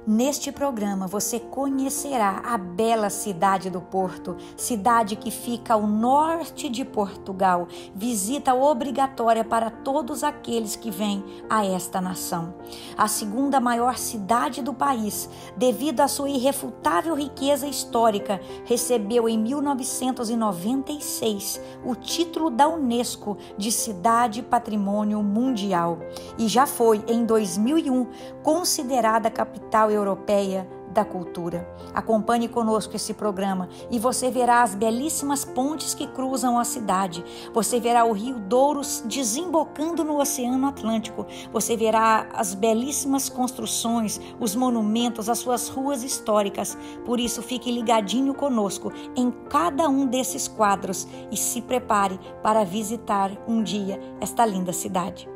Neste programa você conhecerá a bela cidade do Porto, cidade que fica ao norte de Portugal, visita obrigatória para todos aqueles que vêm a esta nação. A segunda maior cidade do país, devido à sua irrefutável riqueza histórica, recebeu em 1996 o título da Unesco de Cidade Patrimônio Mundial e já foi em 2001 considerada capital europeia da cultura. Acompanhe conosco esse programa e você verá as belíssimas pontes que cruzam a cidade. Você verá o Rio Douro desembocando no Oceano Atlântico. Você verá as belíssimas construções, os monumentos, as suas ruas históricas. Por isso, fique ligadinho conosco em cada um desses quadros e se prepare para visitar um dia esta linda cidade.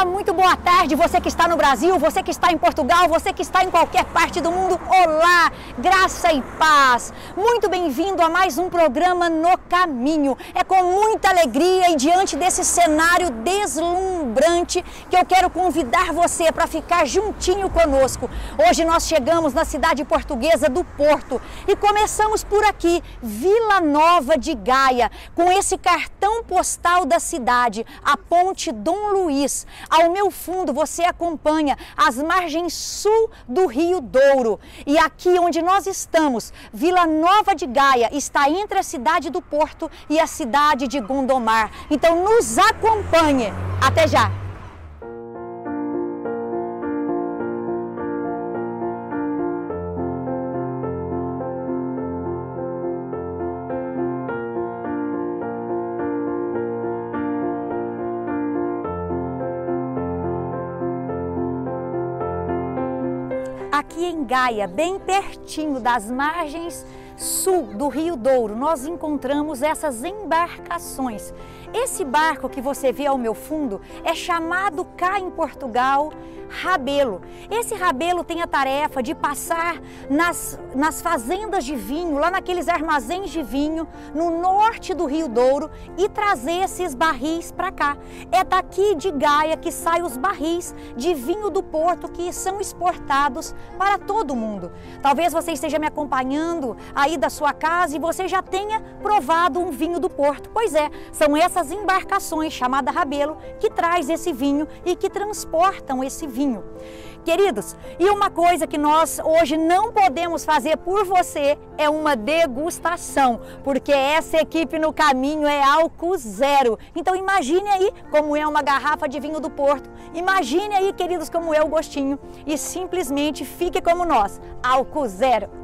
Muito boa tarde, você que está no Brasil, você que está em Portugal, você que está em qualquer parte do mundo. Olá, graça e paz. Muito bem-vindo a mais um programa No Caminho. É com muita alegria e diante desse cenário deslumbrante que eu quero convidar você para ficar juntinho conosco. Hoje nós chegamos na cidade portuguesa do Porto e começamos por aqui, Vila Nova de Gaia, com esse cartão postal da cidade, a Ponte Dom Luís. Ao meu fundo você acompanha as margens sul do Rio Douro. E aqui onde nós estamos, Vila Nova de Gaia, está entre a cidade do Porto e a cidade de Gondomar. Então nos acompanhe. Até já! Aqui em Gaia, bem pertinho das margens sul do Rio Douro, nós encontramos essas embarcações. Esse barco que você vê ao meu fundo é chamado cá em Portugal rabelo. Esse rabelo tem a tarefa de passar nas fazendas de vinho, lá naqueles armazéns de vinho, no norte do Rio Douro e trazer esses barris para cá. É daqui de Gaia que saem os barris de vinho do Porto que são exportados para todo mundo. Talvez você esteja me acompanhando aí da sua casa e você já tenha provado um vinho do Porto. Pois é, são essas embarcações chamadas rabelo que traz esse vinho e que transportam esse vinho. Queridos, e uma coisa que nós hoje não podemos fazer por você é uma degustação, porque essa equipe No Caminho é álcool zero. Então imagine aí como é uma garrafa de vinho do Porto, imagine aí, queridos, como é o gostinho e simplesmente fique como nós, álcool zero.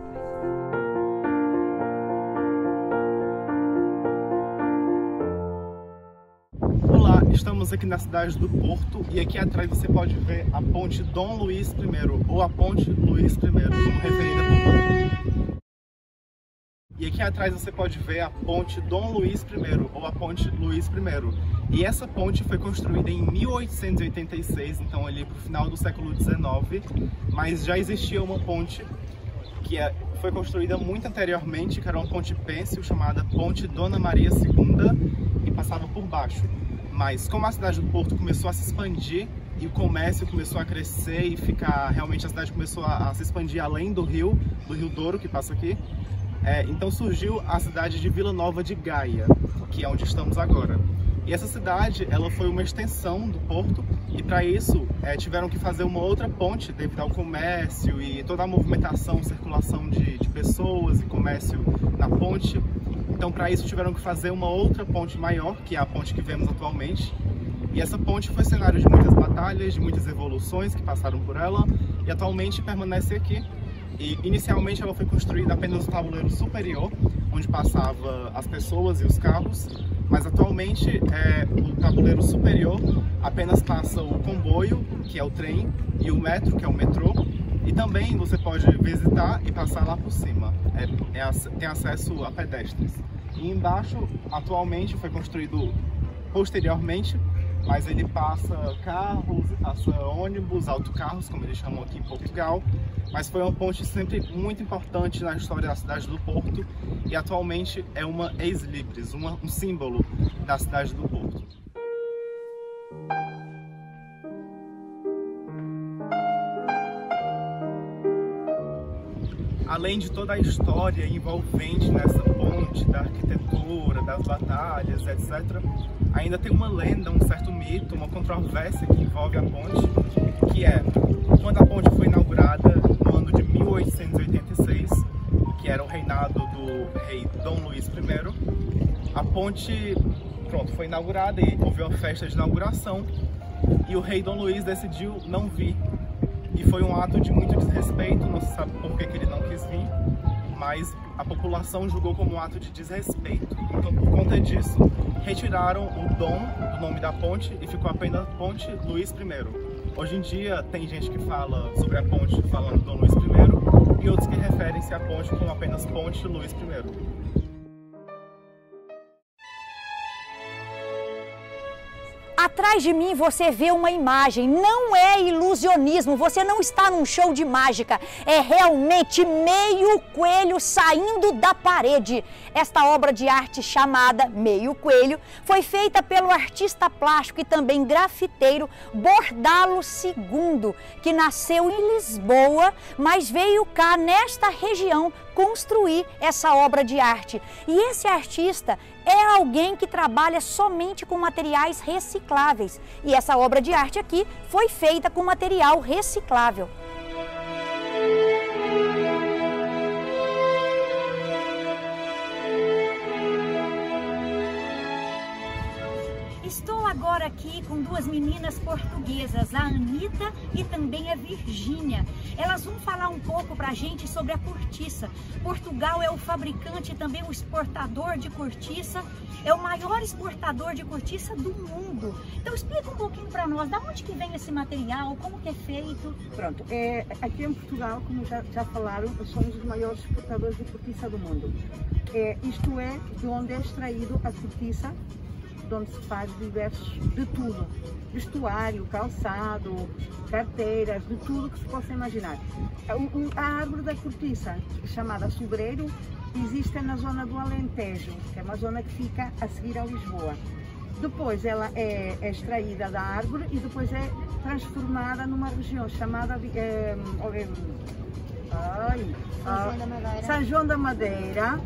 Estamos aqui na cidade do Porto e aqui atrás você pode ver a Ponte Dom Luís I, ou a Ponte Luís I, como referida por muitos. E aqui atrás você pode ver a Ponte Dom Luís I, ou a Ponte Luís I. E essa ponte foi construída em 1886, então ali para o final do século XIX, mas já existia uma ponte que foi construída muito anteriormente, que era uma ponte pêncil chamada Ponte Dona Maria II e passava por baixo. Mas como a cidade do Porto começou a se expandir e o comércio começou a crescer e realmente a cidade começou a se expandir além do Rio Douro que passa aqui, então surgiu a cidade de Vila Nova de Gaia, que é onde estamos agora. E essa cidade, ela foi uma extensão do Porto e para isso tiveram que fazer uma outra ponte devido ao comércio e toda a movimentação, circulação de pessoas e comércio na ponte. Então, para isso, tiveram que fazer uma outra ponte maior, que é a ponte que vemos atualmente. E essa ponte foi cenário de muitas batalhas, de muitas evoluções que passaram por ela, e atualmente permanece aqui. E, inicialmente, ela foi construída apenas no tabuleiro superior, onde passava as pessoas e os carros, mas atualmente o tabuleiro superior apenas passa o comboio, que é o trem, e o metro, que é o metrô. E também você pode visitar e passar lá por cima, tem acesso a pedestres. E embaixo, atualmente, foi construído posteriormente mas ele passa carros, passa ônibus, autocarros, como eles chamam aqui em Portugal. Mas foi uma ponte sempre muito importante na história da cidade do Porto e atualmente é uma ex-libris, um símbolo da cidade do Porto. Além de toda a história envolvente nessa ponte, da arquitetura, das batalhas, etc., ainda tem uma lenda, um certo mito, uma controvérsia que envolve a ponte, que é, quando a ponte foi inaugurada no ano de 1886, que era o reinado do rei Dom Luís I, a ponte, foi inaugurada e houve uma festa de inauguração, e o rei Dom Luís decidiu não vir. E foi um ato de muito desrespeito, não se sabe por que ele não quis vir, mas a população julgou como um ato de desrespeito. Então, por conta disso, retiraram o Dom do nome da ponte e ficou apenas Ponte Luís I. Hoje em dia, tem gente que fala sobre a ponte falando Dom Luís I e outros que referem-se à ponte como apenas Ponte Luís I. Atrás de mim você vê uma imagem, não é ilusionismo, você não está num show de mágica, é realmente meio coelho saindo da parede. Esta obra de arte chamada Meio Coelho foi feita pelo artista plástico e também grafiteiro Bordalo II, que nasceu em Lisboa, mas veio cá nesta região construir essa obra de arte. E esse artista é alguém que trabalha somente com materiais recicláveis. E essa obra de arte aqui foi feita com material reciclável. Estou agora aqui com duas meninas portuguesas, a Anitta e também a Virgínia. Elas vão falar um pouco pra gente sobre a cortiça. Portugal é o fabricante e também o exportador de cortiça, é o maior exportador de cortiça do mundo. Então explica um pouquinho para nós, da onde que vem esse material, como que é feito? Pronto, aqui em Portugal, como já falaram, somos os maiores exportadores de cortiça do mundo. Isto é de onde é extraído a cortiça, de onde se faz de tudo, vestuário, calçado, carteiras, de tudo que se possa imaginar. A árvore da cortiça, chamada sobreiro, existe na zona do Alentejo, que é uma zona que fica a seguir a Lisboa. Depois ela é extraída da árvore e depois é transformada numa região chamada São João da Madeira,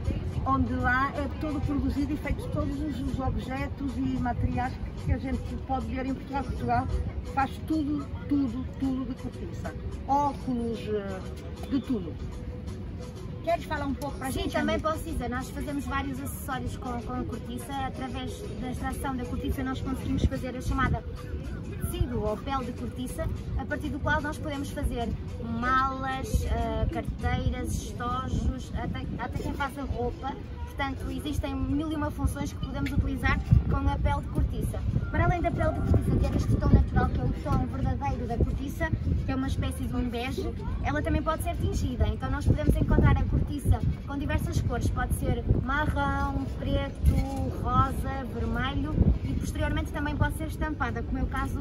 onde lá é todo produzido e feito todos os objetos e materiais que a gente pode ver em Portugal. Portugal faz tudo de cortiça, óculos, de tudo. Queres falar um pouco para a gente? Sim, também posso dizer, nós fazemos vários acessórios com a cortiça. Através da extração da cortiça nós conseguimos fazer a chamada tecido ou pele de cortiça, a partir do qual nós podemos fazer malas, carteiras, estojos, até quem faça roupa. Portanto, existem 1001 funções que podemos utilizar com a pele de cortiça. Para além da pele de cortiça ter este tom natural, que é o tom verdadeiro da cortiça, que é uma espécie de um bege, ela também pode ser tingida. Então nós podemos encontrar a cortiça com diversas cores, pode ser marrom, preto, rosa, vermelho e posteriormente também pode ser estampada, como é o caso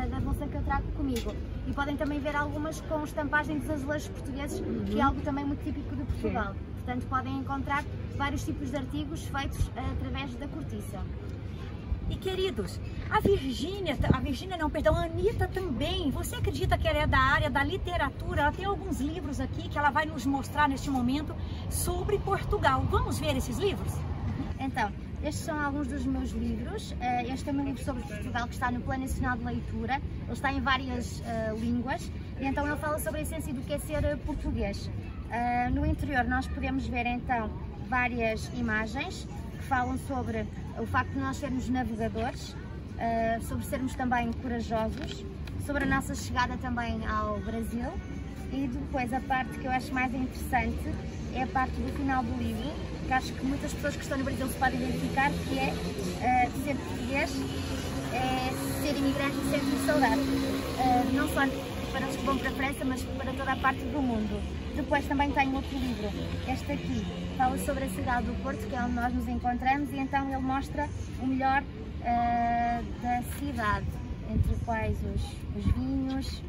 da bolsa que eu trago comigo. E podem também ver algumas com estampagem dos azulejos portugueses, que é algo também muito típico de Portugal. Portanto, podem encontrar vários tipos de artigos feitos através da cortiça. E queridos, a Anitta também, você acredita que ela é da área da literatura? Ela tem alguns livros aqui que ela vai nos mostrar neste momento sobre Portugal. Vamos ver esses livros? Então, estes são alguns dos meus livros. Este é o meu livro sobre Portugal, que está no Plano Nacional de Leitura. Ele está em várias línguas e então ele fala sobre a essência do que é ser português. No interior nós podemos ver então várias imagens que falam sobre o facto de nós sermos navegadores, sobre sermos também corajosos, sobre a nossa chegada também ao Brasil e depois a parte que eu acho mais interessante é a parte do final do livro, que acho que muitas pessoas que estão no Brasil se podem identificar, que é ser português, ser imigrante e ser saudade, não só para os que vão para a França, mas para toda a parte do mundo. Depois também tenho outro livro, este aqui, fala sobre a cidade do Porto, que é onde nós nos encontramos, e então ele mostra o melhor da cidade, entre quais os vinhos,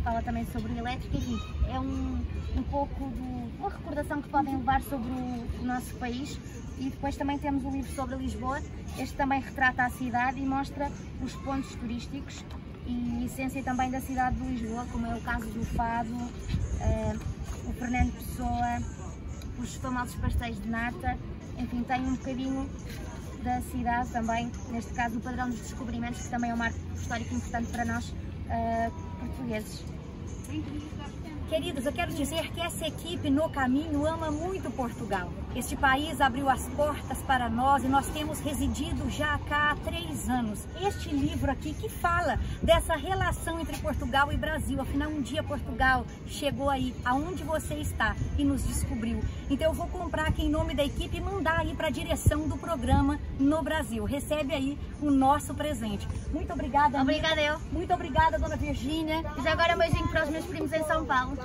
fala também sobre elétrica, enfim, é um pouco uma recordação que podem levar sobre o nosso país. E depois também temos um livro sobre Lisboa, este também retrata a cidade e mostra os pontos turísticos e a essência também da cidade de Lisboa, como é o caso do Fado, o Fernando Pessoa, os famosos pastéis de nata, enfim, tem um bocadinho da cidade também, neste caso o Padrão dos Descobrimentos, que também é um marco histórico importante para nós portugueses. Queridos, eu quero dizer que essa equipe no caminho ama muito Portugal. Este país abriu as portas para nós e nós temos residido já cá há 3 anos. Este livro aqui que fala dessa relação entre Portugal e Brasil. Afinal, um dia Portugal chegou aí, aonde você está, e nos descobriu. Então eu vou comprar aqui em nome da equipe e mandar aí para a direção do programa no Brasil. Recebe aí o nosso presente. Muito obrigada, amiga. Obrigada eu. Muito obrigada, dona Virgínia. E já agora um beijinho para os meus primos em São Paulo.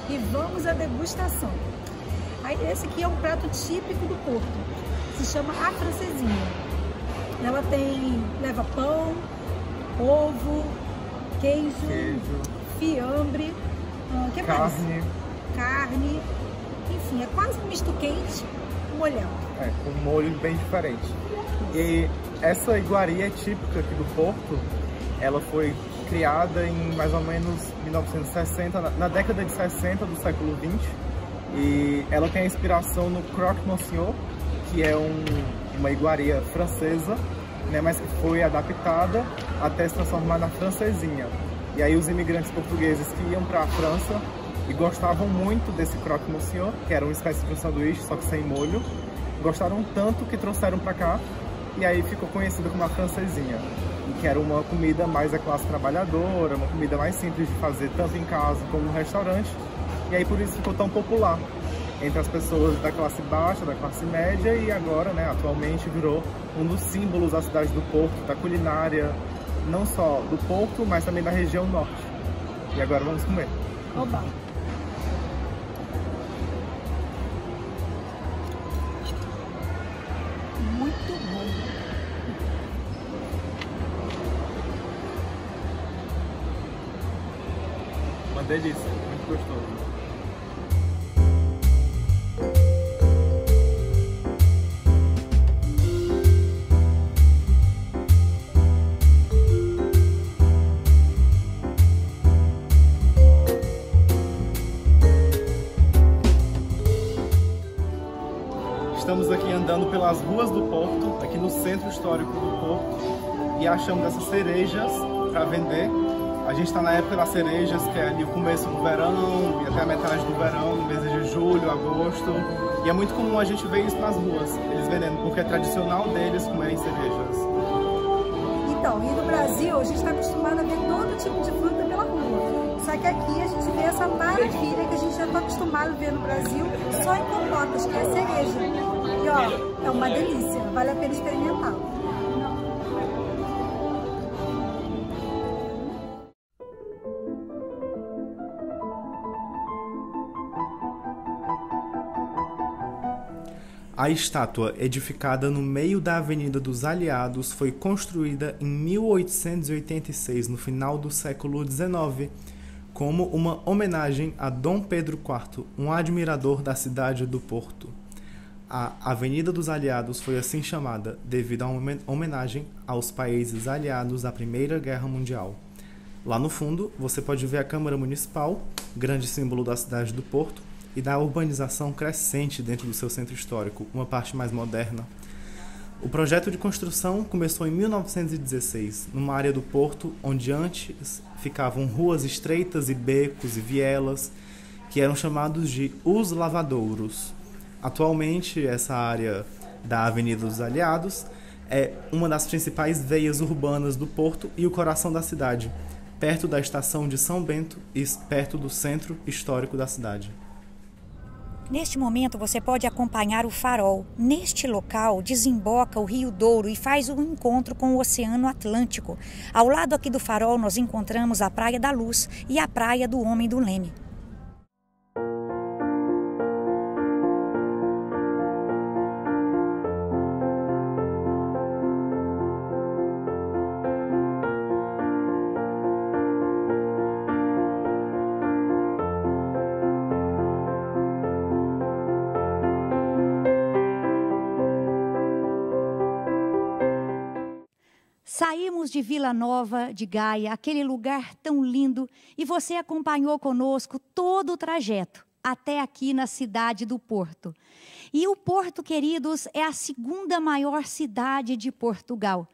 E vamos à degustação. Esse aqui é um prato típico do Porto, se chama a francesinha. Ela leva pão, ovo, queijo, fiambre, que carne, enfim, é quase um misto quente molhado. Com um molho bem diferente. E essa iguaria típica aqui do Porto, ela foi criada em mais ou menos 1960, na década de 60 do século 20, e ela tem a inspiração no croque monsieur, que é uma iguaria francesa, né, mas que foi adaptada até se transformar na francesinha. E aí os imigrantes portugueses que iam para a França e gostavam muito desse croque monsieur, que era uma espécie de um sanduíche, só que sem molho, gostaram tanto que trouxeram para cá, e aí ficou conhecida como a francesinha, que era uma comida mais da classe trabalhadora, uma comida mais simples de fazer tanto em casa como no restaurante, e aí por isso ficou tão popular entre as pessoas da classe baixa, da classe média, e agora, né, atualmente virou um dos símbolos da cidade do Porto, da culinária, não só do Porto, mas também da região norte. E agora vamos comer. Oba! Muito bom! Uma delícia, muito gostoso. Estamos aqui andando pelas ruas do Porto, aqui no centro histórico do Porto, e achamos essas cerejas para vender. A gente está na época das cerejas, que é ali o começo do verão e até a metade do verão, no mês de julho, agosto. E é muito comum a gente ver isso nas ruas, eles vendendo, porque é tradicional deles comerem cerejas. Então, e no Brasil a gente está acostumado a ver todo tipo de fruta pela rua. Só que aqui a gente vê essa maravilha que a gente já está acostumado a ver no Brasil só em compotas, que é a cereja. E ó, é uma delícia, vale a pena experimentar. A estátua, edificada no meio da Avenida dos Aliados, foi construída em 1886, no final do século XIX, como uma homenagem a Dom Pedro IV, um admirador da cidade do Porto. A Avenida dos Aliados foi assim chamada devido a uma homenagem aos países aliados à Primeira Guerra Mundial. Lá no fundo, você pode ver a Câmara Municipal, grande símbolo da cidade do Porto, e da urbanização crescente dentro do seu centro histórico, uma parte mais moderna. O projeto de construção começou em 1916, numa área do Porto onde antes ficavam ruas estreitas e becos e vielas, que eram chamados de os lavadouros. Atualmente, essa área da Avenida dos Aliados é uma das principais veias urbanas do Porto e o coração da cidade, perto da estação de São Bento e perto do centro histórico da cidade. Neste momento você pode acompanhar o farol. Neste local desemboca o Rio Douro e faz um encontro com o Oceano Atlântico. Ao lado aqui do farol nós encontramos a Praia da Luz e a Praia do Homem do Leme. Saímos de Vila Nova de Gaia, aquele lugar tão lindo, e você acompanhou conosco todo o trajeto até aqui na cidade do Porto. E o Porto, queridos, é a segunda maior cidade de Portugal.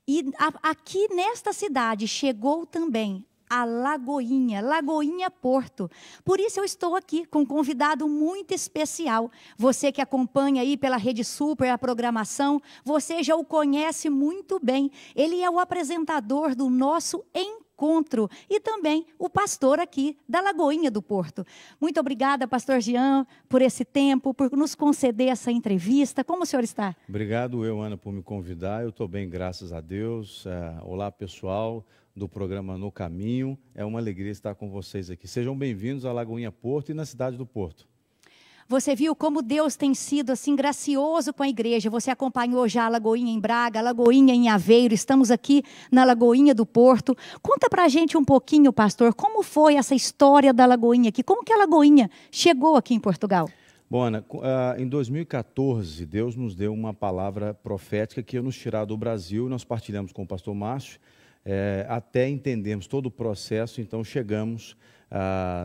E aqui nesta cidade chegou também a Lagoinha, Lagoinha Porto. Por isso eu estou aqui com um convidado muito especial. Você que acompanha aí pela Rede Super a programação, você já o conhece muito bem. Ele é o apresentador do nosso encontro e também o pastor aqui da Lagoinha do Porto. Muito obrigada, pastor Jean, por esse tempo, por nos conceder essa entrevista. Como o senhor está? Obrigado, Ana, por me convidar. Eu estou bem, graças a Deus. Olá, pessoal do programa No Caminho. É uma alegria estar com vocês aqui. Sejam bem-vindos à Lagoinha Porto e na cidade do Porto. Você viu como Deus tem sido assim gracioso com a igreja. Você acompanhou já a Lagoinha em Braga, a Lagoinha em Aveiro. Estamos aqui na Lagoinha do Porto. Conta pra gente um pouquinho, pastor, como foi essa história da Lagoinha aqui? Como que a Lagoinha chegou aqui em Portugal? Bom, Ana, em 2014, Deus nos deu uma palavra profética que ia nos tirar do Brasil. Nós partilhamos com o pastor Márcio. Até entendermos todo o processo, então chegamos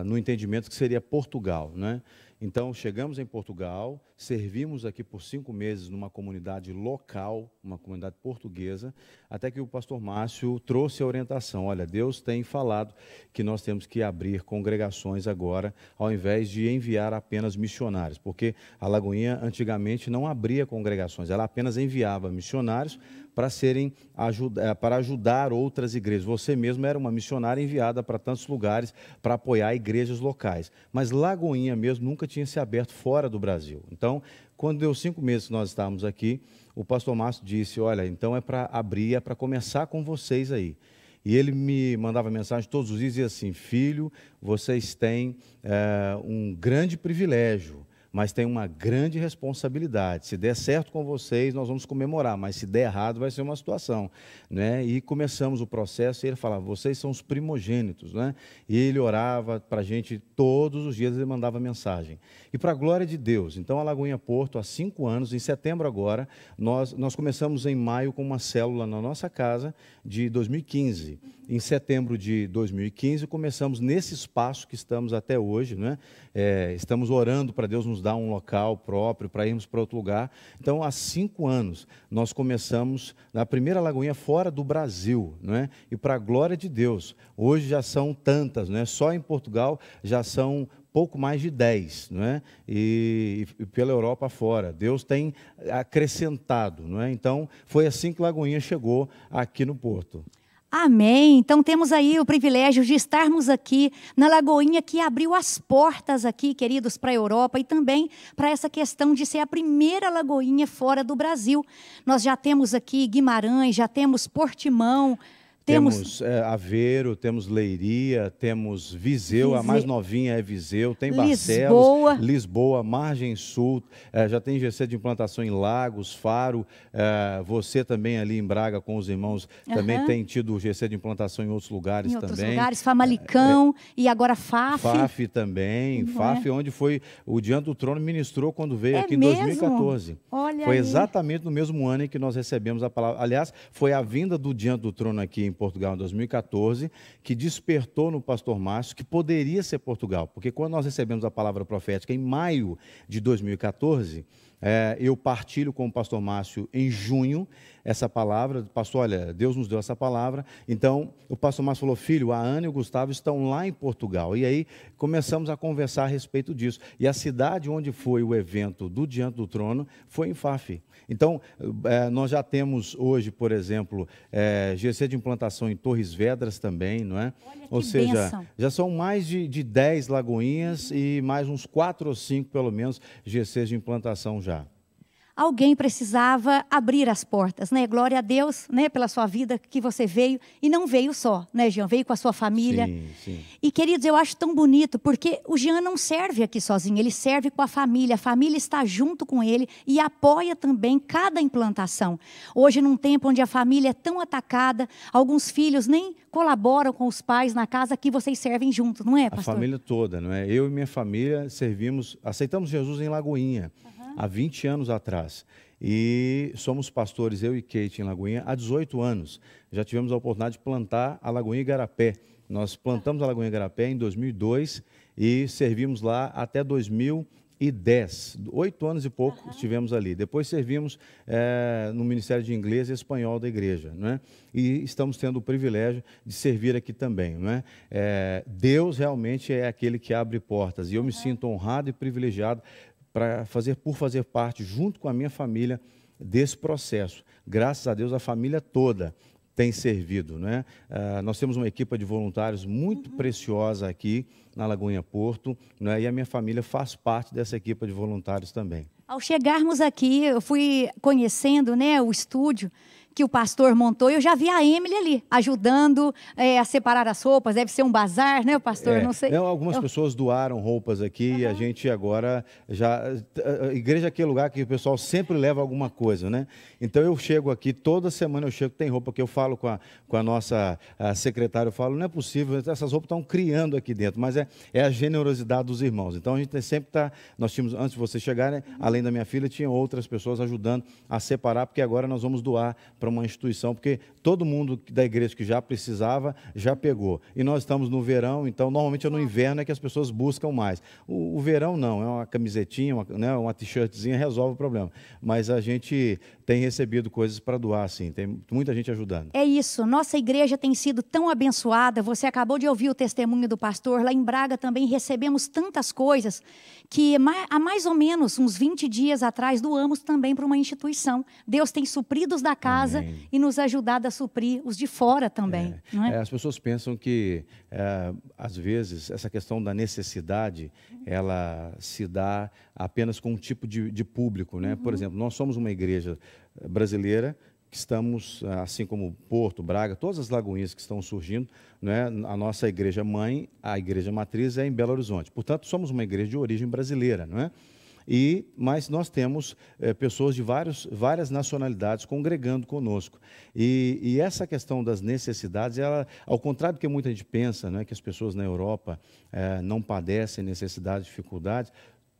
no entendimento que seria Portugal, né? Então chegamos em Portugal, servimos aqui por 5 meses numa comunidade local, uma comunidade portuguesa, até que o pastor Márcio trouxe a orientação. Olha, Deus tem falado que nós temos que abrir congregações agora, ao invés de enviar apenas missionários, porque a Lagoinha antigamente não abria congregações, ela apenas enviava missionários para ajudar outras igrejas. Você mesmo era uma missionária enviada para tantos lugares para apoiar igrejas locais. Mas Lagoinha mesmo nunca tinha se aberto fora do Brasil. Então, quando deu 5 meses que nós estávamos aqui, o pastor Márcio disse, olha, então é para abrir, é para começar com vocês aí. E ele me mandava mensagem todos os dias e dizia assim, filho, vocês têm um grande privilégio, mas tem uma grande responsabilidade. Se der certo com vocês, nós vamos comemorar, mas se der errado, vai ser uma situação, né? E começamos o processo e ele falava, vocês são os primogênitos, né? E ele orava para a gente todos os dias, ele mandava mensagem. E para a glória de Deus, então a Lagoinha Porto, há 5 anos, em setembro agora, nós começamos em maio com uma célula na nossa casa de 2015. Em setembro de 2015, começamos nesse espaço que estamos até hoje, né? Estamos orando para Deus nos dar um local próprio para irmos para outro lugar. Então, há 5 anos, nós começamos na primeira Lagoinha fora do Brasil, né? E para a glória de Deus, hoje já são tantas, né? Só em Portugal já são pouco mais de 10, não é? E pela Europa fora. Deus tem acrescentado, não é? Então, foi assim que Lagoinha chegou aqui no Porto. Amém. Então temos aí o privilégio de estarmos aqui na Lagoinha que abriu as portas aqui, queridos, para a Europa e também para essa questão de ser a primeira Lagoinha fora do Brasil. Nós já temos aqui Guimarães, já temos Portimão, temos Aveiro, temos Leiria, temos Viseu, a mais novinha é Viseu, tem Barcelos, Lisboa, Margem Sul, já tem GC de implantação em Lagos, Faro, você também ali em Braga com os irmãos também tem tido GC de implantação em outros lugares também. Em outros lugares, Famalicão e agora FAF. FAF também, FAF onde foi o Diante do Trono ministrou quando veio aqui em 2014. Olha foi aí. Exatamente no mesmo ano em que nós recebemos a palavra. Aliás, foi a vinda do Diante do Trono aqui em Portugal em 2014, que despertou no pastor Márcio que poderia ser Portugal, porque quando nós recebemos a palavra profética em maio de 2014, eu partilho com o pastor Márcio em junho essa palavra. Pastor, olha, Deus nos deu essa palavra. Então, o pastor Márcio falou, filho, a Ana e o Gustavo estão lá em Portugal. E aí, começamos a conversar a respeito disso. E a cidade onde foi o evento do Diante do Trono foi em Faf. Então, nós já temos hoje, por exemplo, GC de implantação em Torres Vedras também, não é? Ou seja, bênção. Já são mais de 10 lagoinhas e mais uns 4 ou 5, pelo menos, GCs de implantação já. Alguém precisava abrir as portas, né? Glória a Deus, né? Pela sua vida que você veio, e não veio só, né, Jean? Veio com a sua família. Sim, sim. E, queridos, eu acho tão bonito, porque o Jean não serve aqui sozinho, ele serve com a família está junto com ele e apoia também cada implantação. Hoje, num tempo onde a família é tão atacada, alguns filhos nem colaboram com os pais na casa, que vocês servem juntos, não é, pastor? A família toda, não é? Eu e minha família aceitamos Jesus em Lagoinha. Há 20 anos atrás. E somos pastores, eu e Kate, em Lagoinha, há 18 anos. Já tivemos a oportunidade de plantar a Lagoinha Igarapé. Nós plantamos a Lagoinha Igarapé em 2002 e servimos lá até 2010. 8 anos e pouco estivemos ali. Depois servimos no Ministério de Inglês e Espanhol da igreja, não é? E estamos tendo o privilégio de servir aqui também, não é? Deus realmente é aquele que abre portas. E eu me sinto honrado e privilegiado por fazer parte, junto com a minha família, desse processo. Graças a Deus, a família toda tem servido, né? Nós temos uma equipe de voluntários muito preciosa aqui na Lagoinha Porto, né? E a minha família faz parte dessa equipe de voluntários também. Ao chegarmos aqui, eu fui conhecendo, né, o estúdio que o pastor montou, eu já vi a Emily ali, ajudando a separar as roupas, deve ser um bazar, né, pastor? Não sei. Algumas pessoas doaram roupas aqui e a gente agora a igreja é aquele lugar que o pessoal sempre leva alguma coisa, né? Então eu chego aqui, toda semana eu chego, tem roupa que eu falo com a nossa secretária, eu falo, não é possível, essas roupas estão criando aqui dentro, mas é a generosidade dos irmãos. Então a gente sempre nós tínhamos, antes de você chegar, né, além da minha filha, tinha outras pessoas ajudando a separar, porque agora nós vamos doar para uma instituição, porque todo mundo da igreja que já precisava, já pegou. E nós estamos no verão, então normalmente é no inverno é que as pessoas buscam mais. O verão não, é uma camisetinha, uma t-shirtzinha, resolve o problema. Mas a gente tem recebido coisas para doar, sim, tem muita gente ajudando. É isso, nossa igreja tem sido tão abençoada, você acabou de ouvir o testemunho do pastor, lá em Braga também recebemos tantas coisas, que há mais ou menos uns 20 dias atrás doamos também para uma instituição. Deus tem suprido os da casa. Amém. E nos ajudado a suprir os de fora também. Não é? As pessoas pensam que, às vezes, essa questão da necessidade, ela se dá apenas com um tipo de público, né? Por exemplo, nós somos uma igreja brasileira, que estamos, assim como Porto, Braga, todas as lagoinhas que estão surgindo, né? A nossa igreja mãe, a igreja matriz é em Belo Horizonte. Portanto, somos uma igreja de origem brasileira, não é? Mas nós temos pessoas de várias nacionalidades congregando conosco. E essa questão das necessidades, ela, ao contrário do que muita gente pensa, né, que as pessoas na Europa não padecem necessidades, dificuldades,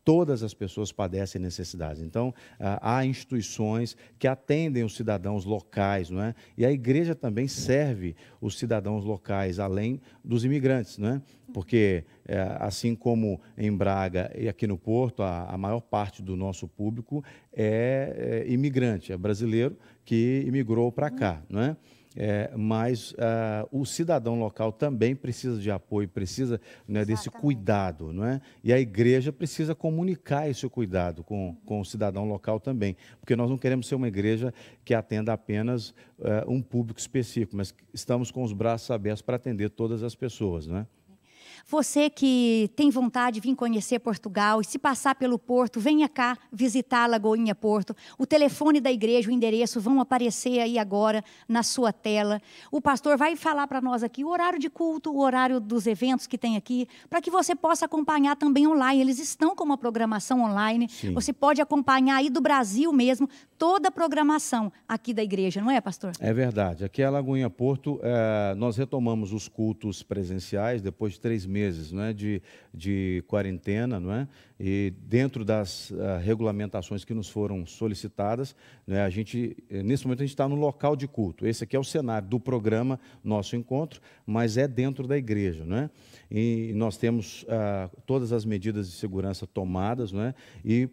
todas as pessoas padecem necessidades. Então, há instituições que atendem os cidadãos locais, não é? E a igreja também serve os cidadãos locais, além dos imigrantes, não é? Porque, assim como em Braga e aqui no Porto, a maior parte do nosso público é imigrante, é brasileiro que imigrou para cá, não é? Mas o cidadão local também precisa de apoio, precisa, né, desse cuidado, não é? E a igreja precisa comunicar esse cuidado com o cidadão local também, porque nós não queremos ser uma igreja que atenda apenas um público específico, mas estamos com os braços abertos para atender todas as pessoas, não é? Você que tem vontade de vir conhecer Portugal e se passar pelo Porto, venha cá visitar a Lagoinha Porto. O telefone da igreja, o endereço vão aparecer aí agora na sua tela. O pastor vai falar para nós aqui o horário de culto, o horário dos eventos que tem aqui, para que você possa acompanhar também online. Eles estão com uma programação online. Sim. Você pode acompanhar aí do Brasil mesmo toda a programação aqui da igreja, não é, pastor? É verdade. Aqui é a Lagoinha Porto, nós retomamos os cultos presenciais depois de 3 meses, não é, de quarentena, não é? E dentro das regulamentações que nos foram solicitadas, né, nesse momento a gente está no local de culto. Esse aqui é o cenário do programa Nosso Encontro, mas é dentro da igreja, não é? E nós temos todas as medidas de segurança tomadas, não é? E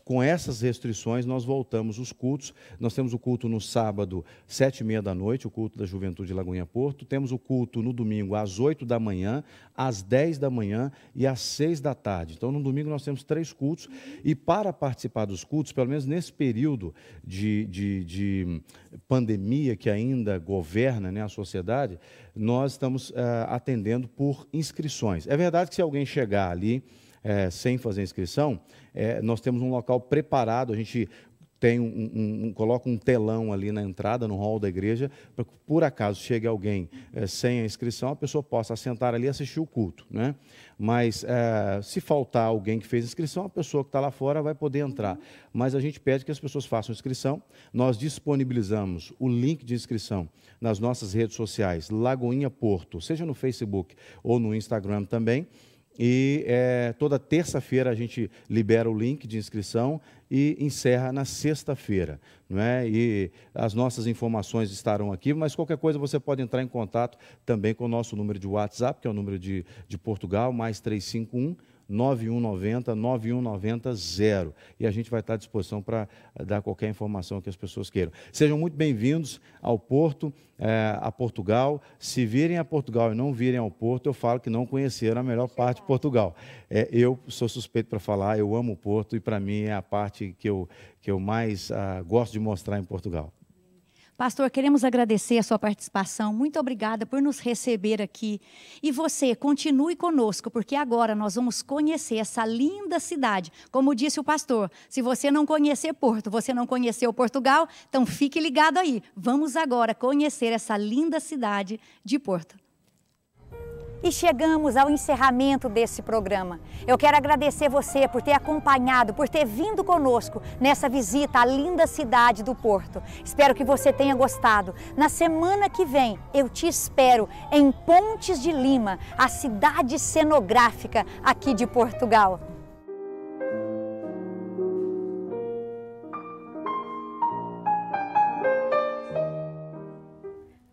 com essas restrições, nós voltamos os cultos. Nós temos o culto no sábado, 7h30 da noite, o culto da Juventude Lagoinha Porto. Temos o culto no domingo, às 8 da manhã, às 10 da manhã e às 6 da tarde. Então, no domingo, nós temos 3 cultos. E para participar dos cultos, pelo menos nesse período de pandemia que ainda governa, né, a sociedade, nós estamos atendendo por inscrições. É verdade que se alguém chegar ali sem fazer inscrição, nós temos um local preparado, a gente tem coloca um telão ali na entrada, no hall da igreja, para que, por acaso, chegue alguém sem a inscrição, a pessoa possa sentar ali e assistir o culto, né? Mas, se faltar alguém que fez inscrição, a pessoa que está lá fora vai poder entrar. Mas a gente pede que as pessoas façam inscrição. Nós disponibilizamos o link de inscrição nas nossas redes sociais, Lagoinha Porto, seja no Facebook ou no Instagram também. E toda terça-feira a gente libera o link de inscrição e encerra na sexta-feira, não é? E as nossas informações estarão aqui, mas qualquer coisa você pode entrar em contato também com o nosso número de WhatsApp, que é o número de Portugal, mais 351 9190 9190. E a gente vai estar à disposição para dar qualquer informação que as pessoas queiram. Sejam muito bem-vindos ao Porto, a Portugal. Se virem a Portugal e não virem ao Porto, eu falo que não conheceram a melhor parte de Portugal. Eu sou suspeito para falar, eu amo o Porto e para mim é a parte que eu mais gosto de mostrar em Portugal. Pastor, queremos agradecer a sua participação. Muito obrigada por nos receber aqui. E você, continue conosco, porque agora nós vamos conhecer essa linda cidade. Como disse o pastor, se você não conhecer Porto, você não conheceu Portugal, então fique ligado aí. Vamos agora conhecer essa linda cidade de Porto. E chegamos ao encerramento desse programa. Eu quero agradecer você por ter acompanhado, por ter vindo conosco nessa visita à linda cidade do Porto. Espero que você tenha gostado. Na semana que vem, eu te espero em Pontes de Lima, a cidade cenográfica aqui de Portugal.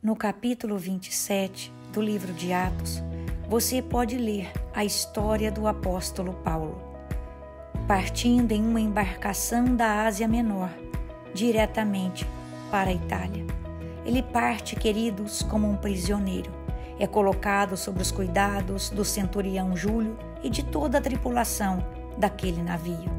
No capítulo 27 do livro de Atos, você pode ler a história do apóstolo Paulo, partindo em uma embarcação da Ásia Menor, diretamente para a Itália. Ele parte, queridos, como um prisioneiro. É colocado sob os cuidados do centurião Júlio e de toda a tripulação daquele navio.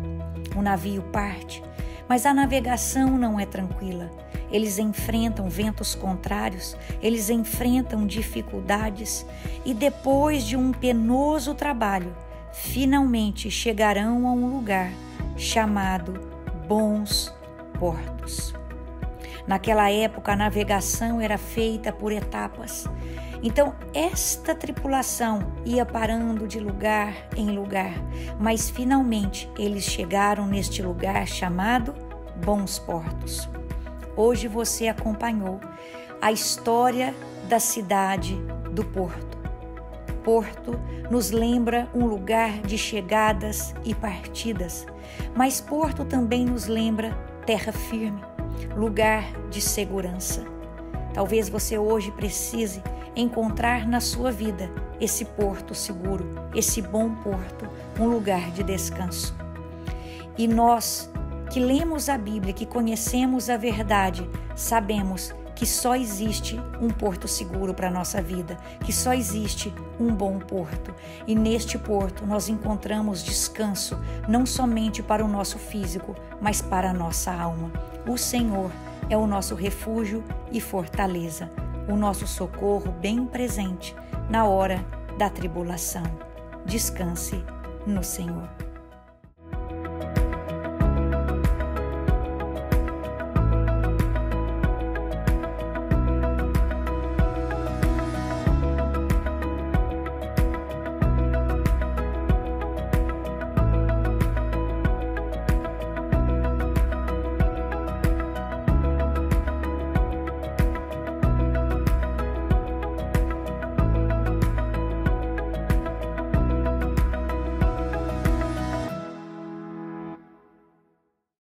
O navio parte, mas a navegação não é tranquila. Eles enfrentam ventos contrários, eles enfrentam dificuldades e depois de um penoso trabalho, finalmente chegarão a um lugar chamado Bons Portos. Naquela época a navegação era feita por etapas. Então esta tripulação ia parando de lugar em lugar, mas finalmente eles chegaram neste lugar chamado Bons Portos. Hoje você acompanhou a história da cidade do Porto. Porto nos lembra um lugar de chegadas e partidas, mas Porto também nos lembra terra firme, lugar de segurança. Talvez você hoje precise encontrar na sua vida esse porto seguro, esse bom porto, um lugar de descanso. E nós que lemos a Bíblia, que conhecemos a verdade, sabemos que só existe um porto seguro para a nossa vida, que só existe um bom porto. E neste porto nós encontramos descanso, não somente para o nosso físico, mas para a nossa alma. O Senhor é o nosso refúgio e fortaleza, o nosso socorro bem presente na hora da tribulação. Descanse no Senhor.